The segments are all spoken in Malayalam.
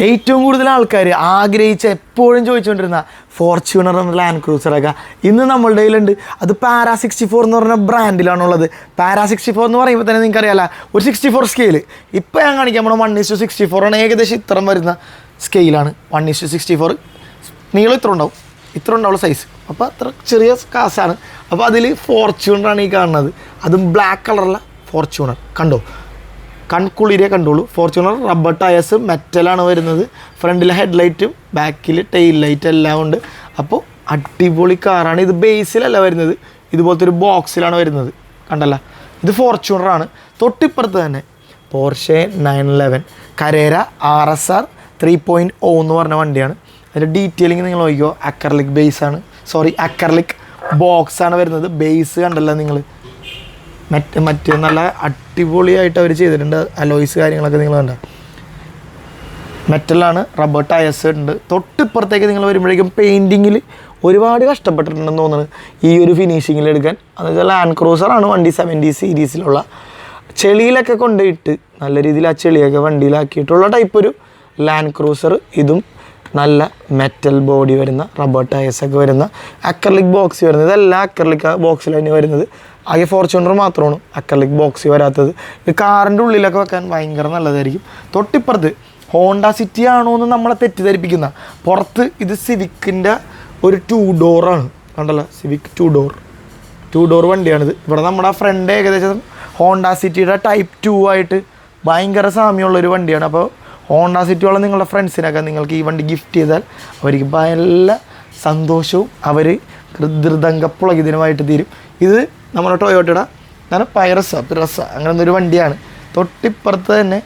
ഏറ്റവും കൂടുതൽ ആൾക്കാർ ആഗ്രഹിച്ച് എപ്പോഴും ചോദിച്ചുകൊണ്ടിരുന്ന ഫോർച്യൂണർ എന്ന ലാൻഡ് ക്രൂസറൊക്കെ ഇന്ന് നമ്മളുടെ കയ്യിലുണ്ട്. അത് പാരാ 64 എന്ന് പറഞ്ഞ ബ്രാൻഡിലാണുള്ളത്. പാരാ 64 എന്ന് പറയുമ്പോൾ തന്നെ നിങ്ങൾക്കറിയാമല്ലോ, ഒരു 64 സ്കെയില്. ഇപ്പോൾ ഞാൻ കാണിക്കാൻ പോണ 1:64 ആണ്. ഏകദേശം ഇത്രയും വരുന്ന സ്കെയിലാണ് 1:64. നീളം ഇത്ര ഉണ്ടാവുള്ള സൈസ്. അപ്പോൾ അത്ര ചെറിയ കാശാണ്. അപ്പോൾ അതിൽ ഫോർച്യൂണറാണ് ഈ കാണുന്നത്. അതും ബ്ലാക്ക് കളറുള്ള ഫോർച്യൂണർ. കണ്ടോ, കൺകുളിരെ കണ്ടോളൂ. ഫോർച്യൂണർ റബ്ബർ ടയേഴ്സ്, മെറ്റലാണ് വരുന്നത്. ഫ്രണ്ടിലെ ഹെഡ്ലൈറ്റും ബാക്കിൽ ടെയിൽ ലൈറ്റ് എല്ലാം ഉണ്ട്. അപ്പോൾ അടിപൊളി കാറാണ്. ഇത് ബേസിലല്ല വരുന്നത്, ഇതുപോലത്തെ ഒരു ബോക്സിലാണ് വരുന്നത്. കണ്ടല്ല, ഇത് ഫോർച്യൂണറാണ്. തൊട്ടിപ്പുറത്ത് തന്നെ പോർഷെ 911 കരേര RSR 3.0 എന്ന് പറഞ്ഞ വണ്ടിയാണ്. അതിൻ്റെ ഡീറ്റെയിലിങ് നിങ്ങൾ നോക്കിക്കോ. അക്കർലിക് ബോക്സാണ് വരുന്നത്. ബേസ് കണ്ടല്ലോ നിങ്ങൾ, മറ്റേ നല്ല അടിപൊളിയായിട്ട് അവർ ചെയ്തിട്ടുണ്ട്. അലോയ്സ് കാര്യങ്ങളൊക്കെ നിങ്ങൾ കണ്ട മെറ്റലാണ്. റബ്ബർ ടയേഴ്സ് ഉണ്ട്. തൊട്ടിപ്പുറത്തേക്ക് നിങ്ങൾ വരുമ്പോഴേക്കും പെയിൻറ്റിങ്ങിൽ ഒരുപാട് കഷ്ടപ്പെട്ടിട്ടുണ്ടെന്ന് തോന്നുന്നു ഈ ഒരു ഫിനിഷിങ്ങിൽ എടുക്കാൻ. എന്നുവെച്ചാൽ ലാൻഡ് ക്രൂസറാണ് വണ്ടി, 70 സീരീസിലുള്ള. ചെളിയിലൊക്കെ കൊണ്ടുപോയിട്ട് നല്ല രീതിയിൽ ആ ചെളിയൊക്കെ വണ്ടിയിലാക്കിയിട്ടുള്ള ടൈപ്പ് ഒരു ലാൻഡ് ക്രൂസർ. ഇതും നല്ല മെറ്റൽ ബോഡി വരുന്ന, റബ്ബർ ടയേഴ്സൊക്കെ വരുന്ന, അക്രലിക് ബോക്സ് വരുന്നത്. ഇതെല്ലാം അക്രലിക് ബോക്സിൽ തന്നെ വരുന്നത്. ആകെ ഫോർച്യൂണർ മാത്രമാണ് അക്രലിക് ബോക്സ് വരാത്തത്. ഇത് കാറിൻ്റെ ഉള്ളിലൊക്കെ വെക്കാൻ ഭയങ്കര നല്ലതായിരിക്കും. തൊട്ടിപ്പുറത്ത് ഹോണ്ട സിറ്റി ആണോ എന്ന് നമ്മളെ തെറ്റിദ്ധരിപ്പിക്കുന്ന പുറത്ത് ഇത് സിവിക്കിൻ്റെ ഒരു 2 ഡോറാണ്. കണ്ടല്ലോ, സിവിക് 2 ഡോർ വണ്ടിയാണിത്. ഇവിടെ നമ്മുടെ ഫ്രണ്ട് ഏകദേശം ഹോണ്ട സിറ്റിയുടെ ടൈപ്പ് 2 ആയിട്ട് ഭയങ്കര സാമ്യമുള്ളൊരു വണ്ടിയാണ്. അപ്പോൾ ഹോണ്ട സിറ്റിയുള്ള നിങ്ങളുടെ ഫ്രണ്ട്സിനൊക്കെ നിങ്ങൾക്ക് ഈ വണ്ടി ഗിഫ്റ്റ് ചെയ്താൽ അവർക്ക് നല്ല സന്തോഷവും അവർ ഹൃദയംഗപ്പുളകിതനുമായിട്ട് തീരും. ഇത് നമ്മുടെ ടൊയോട്ടയുടെ പിറസ അങ്ങനത്തെ ഒരു വണ്ടിയാണ്. തൊട്ടിപ്പുറത്ത് തന്നെ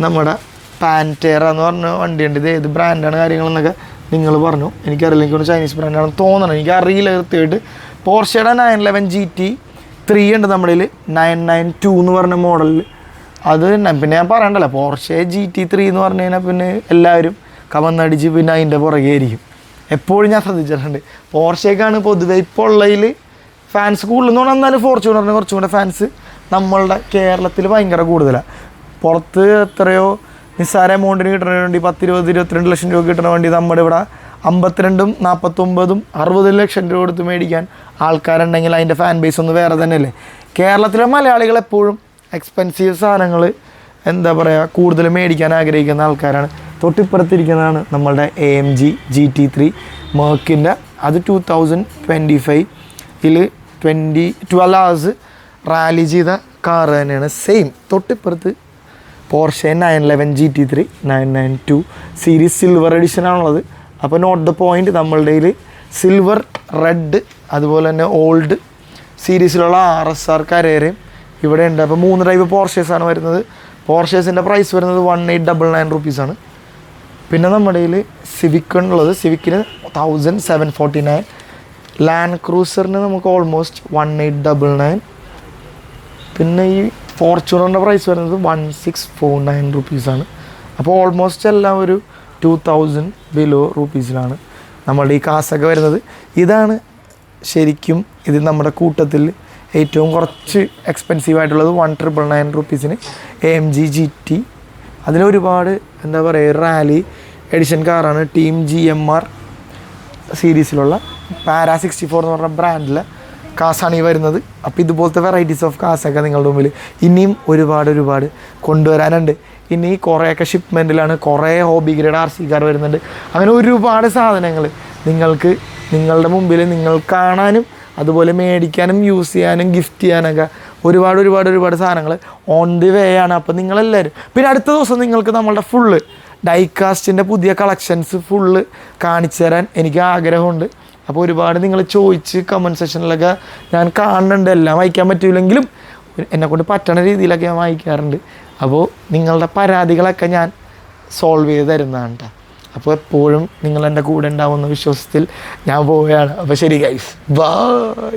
നമ്മുടെ പാൻറ്റേറ എന്ന് പറഞ്ഞ വണ്ടിയുണ്ട്. ഇത് ഏത് ബ്രാൻഡാണ് കാര്യങ്ങളെന്നൊക്കെ നിങ്ങൾ പറഞ്ഞു. എനിക്കറിയില്ല, എനിക്കൊന്ന് ചൈനീസ് ബ്രാൻഡാണെന്ന് തോന്നണം, എനിക്കറിയില്ല കൃത്യമായിട്ട്. പോർഷയുടെ 911 GT3 ഉണ്ട് നമ്മുടെ കയ്യിൽ. 992 എന്ന് പറഞ്ഞ മോഡലിൽ. അത് പിന്നെ ഞാൻ പറയണ്ടല്ലോ, പോർഷെ GT3 എന്ന് പറഞ്ഞു കഴിഞ്ഞാൽ പിന്നെ എല്ലാവരും കവന്നടിച്ച് പിന്നെ അതിൻ്റെ പുറകെ ആയിരിക്കും. എപ്പോഴും ഞാൻ ശ്രദ്ധിച്ചിട്ടുണ്ട്. പോർഷയ്ക്കാണ് പൊതുവെ ഇപ്പോൾ ഉള്ളതിൽ ഫാൻസ് കൂടുതലെന്ന് പറഞ്ഞാൽ, എന്നാലും ഫോർച്യൂണറിന് കുറച്ചും കൂടെ ഫാൻസ് നമ്മളുടെ കേരളത്തിൽ ഭയങ്കര കൂടുതലാണ്. പുറത്ത് എത്രയോ നിസ്സാര എമൗണ്ടിന് കിട്ടുന്ന വണ്ടി, 10, 20, 22 ലക്ഷം രൂപ കിട്ടുന്ന വണ്ടി നമ്മുടെ ഇവിടെ 52, 49, 60 ലക്ഷം രൂപ കൊടുത്ത് മേടിക്കാൻ ആൾക്കാരുണ്ടെങ്കിൽ അതിൻ്റെ ഫാൻ ബേസ് ഒന്ന് വേറെ തന്നെയല്ലേ. കേരളത്തിലെ മലയാളികൾ എപ്പോഴും എക്സ്പെൻസീവ് സാധനങ്ങൾ എന്താ പറയുക കൂടുതൽ മേടിക്കാൻ ആഗ്രഹിക്കുന്ന ആൾക്കാരാണ്. തൊട്ടിപ്പുറത്തിരിക്കുന്നതാണ് നമ്മളുടെ AMG GT3 മെർക്കിൻ്റെ. അത് 2025 12 hours റാലി ചെയ്ത കാർ തന്നെയാണ്. സെയിം തൊട്ടിപ്പുറത്ത് പോർഷെ 911 GT3 992 സീരീസ് സിൽവർ എഡിഷനാണുള്ളത്. അപ്പോൾ നോട്ട് ദ പോയിൻ്റ്, നമ്മളുടെ കയ്യിൽ സിൽവർ, റെഡ്, അതുപോലെ തന്നെ ഓൾഡ് സീരീസിലുള്ള RSR കരേരയും ഇവിടെ ഉണ്ട്. അപ്പോൾ 3 ടൈപ്പ് പോർഷേഴ്സാണ് വരുന്നത്. പോർഷേഴ്സിൻ്റെ പ്രൈസ് വരുന്നത് 1899 rupees. പിന്നെ നമ്മുടെ കയ്യിൽ സിവിക്കാണുള്ളത്. സിവിക്കിന് 1749. ലാൻഡ് ക്രൂസറിന് നമുക്ക് ഓൾമോസ്റ്റ് 1899. പിന്നെ ഈ ഫോർച്യൂണറിൻ്റെ പ്രൈസ് വരുന്നത് 1649 rupees. അപ്പോൾ ഓൾമോസ്റ്റ് എല്ലാം ഒരു 2000 ബിലോ റൂപ്പീസിലാണ് നമ്മളുടെ ഈ കാശൊക്കെ വരുന്നത്. ഇതാണ് ശരിക്കും ഇത് നമ്മുടെ കൂട്ടത്തിൽ ഏറ്റവും കുറച്ച് എക്സ്പെൻസീവ് ആയിട്ടുള്ളത്. 1999 rupees AMG GT. അതിലൊരുപാട് എന്താ പറയുക റാലി എഡിഷൻ കാറാണ്. ടീം GMR സീരീസിലുള്ള പാരാ 64 എന്ന് പറഞ്ഞ ബ്രാൻഡിലെ കാസാണ് ഈ വരുന്നത്. അപ്പോൾ ഇതുപോലത്തെ വെറൈറ്റീസ് ഓഫ് കാസൊക്കെ നിങ്ങളുടെ മുമ്പിൽ ഇനിയും ഒരുപാട് കൊണ്ടുവരാനുണ്ട്. ഇനി കുറേയൊക്കെ ഷിപ്മെൻറ്റിലാണ്. കുറേ ഹോബി ഗ്രേഡ് RC കാർ വരുന്നുണ്ട്. അങ്ങനെ ഒരുപാട് സാധനങ്ങൾ നിങ്ങൾക്ക് നിങ്ങളുടെ മുമ്പിൽ നിങ്ങൾ കാണാനും അതുപോലെ മേടിക്കാനും യൂസ് ചെയ്യാനും ഗിഫ്റ്റ് ചെയ്യാനൊക്കെ ഒരുപാട് സാധനങ്ങൾ ഓൺ ദി വേ ആണ്. അപ്പോൾ നിങ്ങളെല്ലാവരും പിന്നെ അടുത്ത ദിവസം നിങ്ങൾക്ക് നമ്മളുടെ ഫുള്ള് ഡൈകാസ്റ്റിൻ്റെ പുതിയ കളക്ഷൻസ് ഫുള്ള് കാണിച്ചു തരാൻ എനിക്ക് ആഗ്രഹമുണ്ട്. അപ്പോൾ ഒരുപാട് നിങ്ങൾ ചോദിച്ച് കമൻറ്റ് സെക്ഷനിലൊക്കെ ഞാൻ കാണുന്നുണ്ട്. എല്ലാം വായിക്കാൻ പറ്റില്ലെങ്കിലും എന്നെക്കൊണ്ട് പറ്റണ രീതിയിലൊക്കെ ഞാൻ വായിക്കാറുണ്ട്. അപ്പോൾ നിങ്ങളുടെ പരാതികളൊക്കെ ഞാൻ സോൾവ് ചെയ്ത് തരുന്നതാണ് കേട്ടോ. അപ്പോൾ എപ്പോഴും നിങ്ങൾ എൻ്റെ കൂടെ ഉണ്ടാവുന്ന വിശ്വാസത്തിൽ ഞാൻ പോവുകയാണ്. അപ്പോൾ ശരി ഗൈസ്, ബൈ.